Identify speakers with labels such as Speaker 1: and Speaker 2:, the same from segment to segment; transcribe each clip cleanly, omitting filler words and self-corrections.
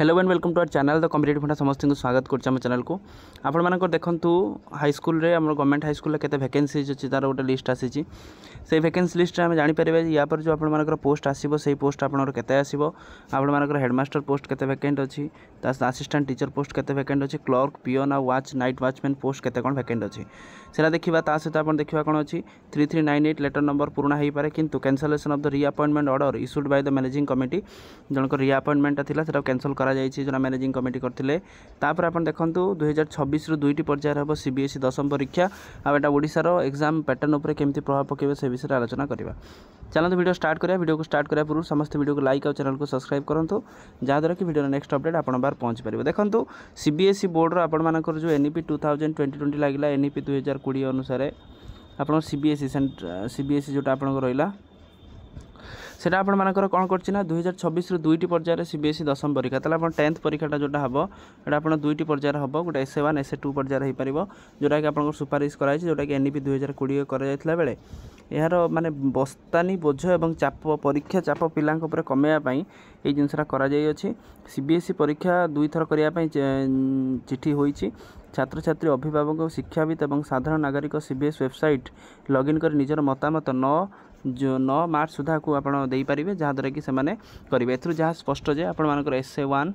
Speaker 1: Hello and welcome to our channel the competitive funda समस्त को स्वागत करछे हम चैनल को आपण मानकर देखंतु हाई स्कूल रे हमर गवर्नमेंट हाई स्कूल रे केते वैकेंसीज अछि तार गोटे लिस्ट आसीची से वैकेंसी लिस्ट रे हम जानि परिबे या पर जो आपण मानकर पोस्ट आसीबो सेही पोस्ट आपनर केते आसीबो आपण मानकर हेडमास्टर पोस्ट केते वैकेंट अछि ता असिस्टेंट टीचर पोस्ट केते वैकेंट अछि क्लर्क पियोन आ वॉच नाइट वॉचमैन पोस्ट केते कोन वैकेंट अछि सेला देखिबा ता सहित आपण देखिबा कोन अछि 3398 लेटर नंबर पूर्ण हेई पारे किंतु cancellation of the reappointment order issued by the managing committee जनकर रीअपॉइंटमेंट थिला सेटा कैंसल करा जायछि जना मैनेजिंग कमिटी करथिले तापर आपण देखंतु 2026 रु दुईटी पर्याय हबो सीबीएसई दशम परीक्षा आ एटा ओडिसा रो एग्जाम पैटर्न ऊपर केमती प्रभाव पकेबे से विषय आलोचना करबा। चलते वीडियो स्टार्ट करिया वीडियो को स्टार्ट करिया पूर्व समस्त वीडियो को लाइक और चैनल को सब्सक्राइब करंतु जहाँद्वारा कि वीडियो नेक्स्ट अपडेट आपण बार पहुँच पारे। देखो सीबीएसई बोर्ड आपण मानकर जो एनईपी 2020 लगिला एनईपी 2020 अनुसार आप सीबीएसई जोटा आप रहा सेटा आपण मानकर कौन करछि ना 2026 रु दुईटी पर्याय सीबीएसई दशम परीक्षा ताला आपण 10th परीक्षाटा जोटा हबो एटा आपण दुईटी पर्याय हबो गोटे SA1 SA2 पर्याय होई परिबो जोटा कि आपण सुपारिश कराई जोटा कि एनईपी 2020 करा जायतला बेले यार माने बस्तानी बोझ एवं चाप परीक्षा चाप पिलांक ऊपर कमेया पई ए जिनसरा करा जाय अछि। सीबीएसई परीक्षा दुई थर करिया पई चिठी होईछि छात्र छात्री अभिभावक और शिक्षाविद एवं साधारण नागरिक सीबीएस वेबसाइट लॉगिन कर निजर मतामत 9 मार्च सुधा को आप दे पारे जहाँद्वारा कि सेमाने करेंगे एथुर जहाँ स्पष्ट जे आपण मानकर SA1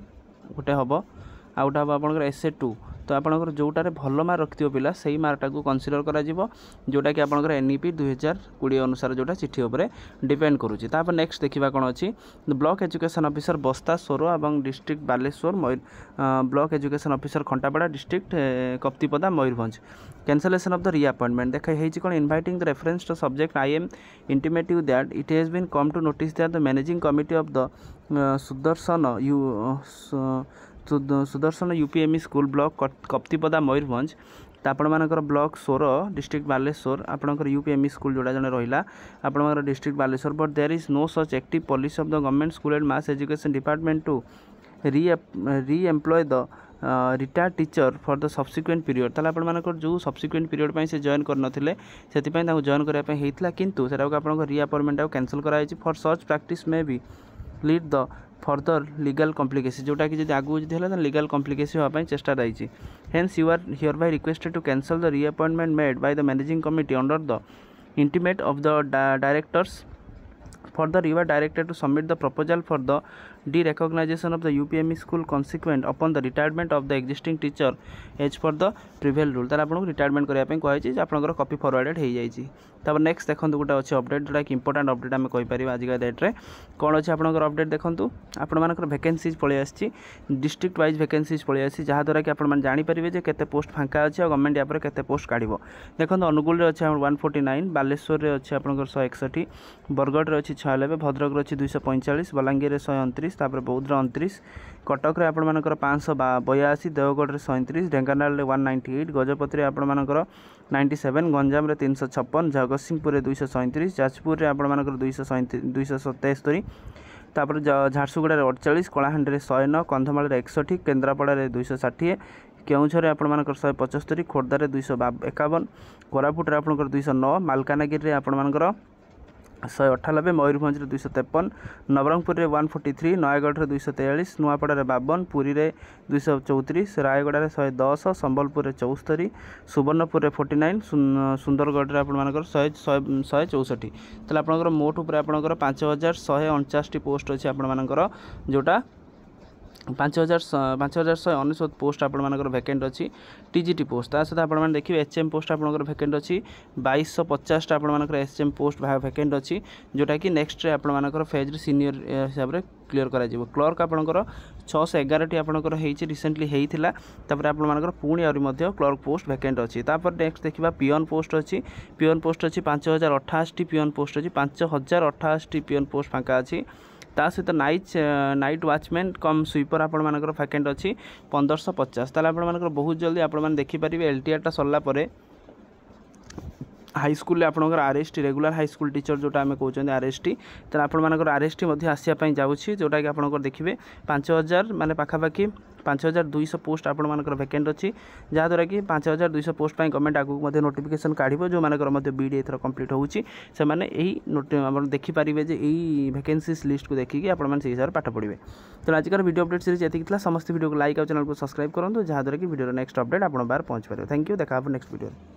Speaker 1: गोटे हम आ गोटे हम आपंकर SA2 तो आपंकर जोटारे भल मार्क रखिथिबो पिला सही मार्कटा को कनसीडर करा जिवो जोटा कि आपंकर एनईपी 2020 अनुसार जोटा चिठी उपरे डिपेंड करूची। तापर नेक्स्ट देखिबा कोन अछि block education officer Basta Soro एवं district Baleshwar block education officer Khantapada district Kaptipada Mayurbhanj cancellation of the reappointment देखा हेछि कोन inviting the reference to subject I am intimative that it has been come to notice that the managing committee of the Sudarshan UPME school block Kaptipada Mayurbhanj आपण मानकर block 16 district Baleshwar आपणकर यूपीएमई school जोड़ा जने रहिला आपणकर district Baleshwar but there is no such active policy of the government school and mass education department to re employ the retired teacher for the subsequent period ताला आपण मानकर जो सब्सिक्वेंट पीरियड पई से जॉइन कर नथिले सेति पई ताको जॉइन करिया पई हेइतला किंतु सेटा को आपणकर रीअपॉइंटमेंट कैंसिल कराइछि for such practice may be lead the further legal complication जोटा कि जब आगु जो लीगल कॉम्प्लिकेशन होगा चेष्टा रही hence you are hereby requested to cancel the reappointment made by the managing committee under the intimate of the directors further you are directed to submit the proposal for the derecognition of the UPME school consequent upon the retirement of the existing teacher as per the previous rule तार आपको retirement करने कही आपंकर copy forwarded हो जाएगी। तब next देखो गोटे अच्छे अपडेट जोटा कि इंपोर्टेंट अपडेट आम कहीपर आज का डेट में कौन अच्छे आपंकर अपडेट देखो आपर वैकेंसीज पलि आसी डिस्ट्रिक्ट वाइज वैकेंसीज पलि आसी जहाँद्वारा कि आपने जानीपारे जे केते पोस्ट फांका अच्छे और गवर्नमेंट यहाँ केते पोस्ट काढ़ देखो अनुगुल अच्छे 149 बालेश्वर में अच्छे आपंकर 161 बरगढ़ अच्छी 96 भद्रक अच्छी 245 बलांगीर 129 तापर बौद्ध 29 कटक आपर 582 देवगढ़ 137 ढेंकानाल 198 गजपति आपर 97 गंजाम 356 जगतसिंहपुर 237 जाजपुर आपर 277 तापर झारसुगुड़ा 48 कलाहांडी 109 कंधमाल 61 केन्द्रापड़ा 260 केउझर आपर 175 खोर्धा 251 कोरापुट आपर 209 मालकानगिरी आपर 198 मयूरभंज 253 नवरंगपुर 143 नयगढ़ 243 नुआपड़ा 52 पुरी 234 रायगढ़ 110 संबलपुर 74 सुवर्णपुर 49 सुंदरगढ़ आपर 164 तेल आप मोट उपर आप 5149 पोस्ट अच्छे आपर जोटा 5199 पोस्ट आपर वैकेंट अच्छी टीजीटी पोस्ट ता सहित आप देखिए HM पोस्ट आपर वैकेंट अच्छी 2250 आपर HM पोस्ट वैकेंट अच्छी जोटा कि नेक्स्ट आपर फेज सीनियर हिसाब से क्लीयर करा जीवो। क्लर्क आपर 611 आपर रिसेंटली होता आपर पुणी आहरी क्लर्क पोस्ट वैकेंट अच्छी। तापर नेक्स्ट देखा पियन पोस्ट अच्छी 5088 पियन पोस्ट अच्छी 5088 पियन पोस्ट फांका अच्छी ता सहित नाइट वॉचमैन कम स्वीपर आपण मानकर वैकेंट अच्छी 1550 ताला आपण मानकर बहुत जल्दी आपण मान देखि परिबे एलटीआर टा सरला परे हाईस्कल आपंकर आरएसटी रेगुलर हाईस्कल टीचर जोटा आम कहते आरएसटी तो आपर आरएसटी आसापी जाऊँगी जोटा कि आप देखिए 5000 माने पाखापाखि 5200 पोस्ट आपर वैकेंट अच्छी जहाँद्वारा कि 5200 पोस्ट पर गवर्नमेंट आगू नोटिफिकेशन काढ़ जो मानकर बीडी एथर कंप्लीट होची से माने यही देखिपारे जे यही वैकेंसीज लिस्ट को देखिए आप हिसाब से पाठ पढ़े। तो आजकल वीडियो अपडेट सीरीज ये समस्त वीडियो को लाइक और चैनल को सब्सक्राइब करूँ जहाँद्वारा कि वीडियो नेक्स्ट अपडेट आप बाहर पहुँच पारे। थैंक यू, देखा नेक्स्ट वीडियो।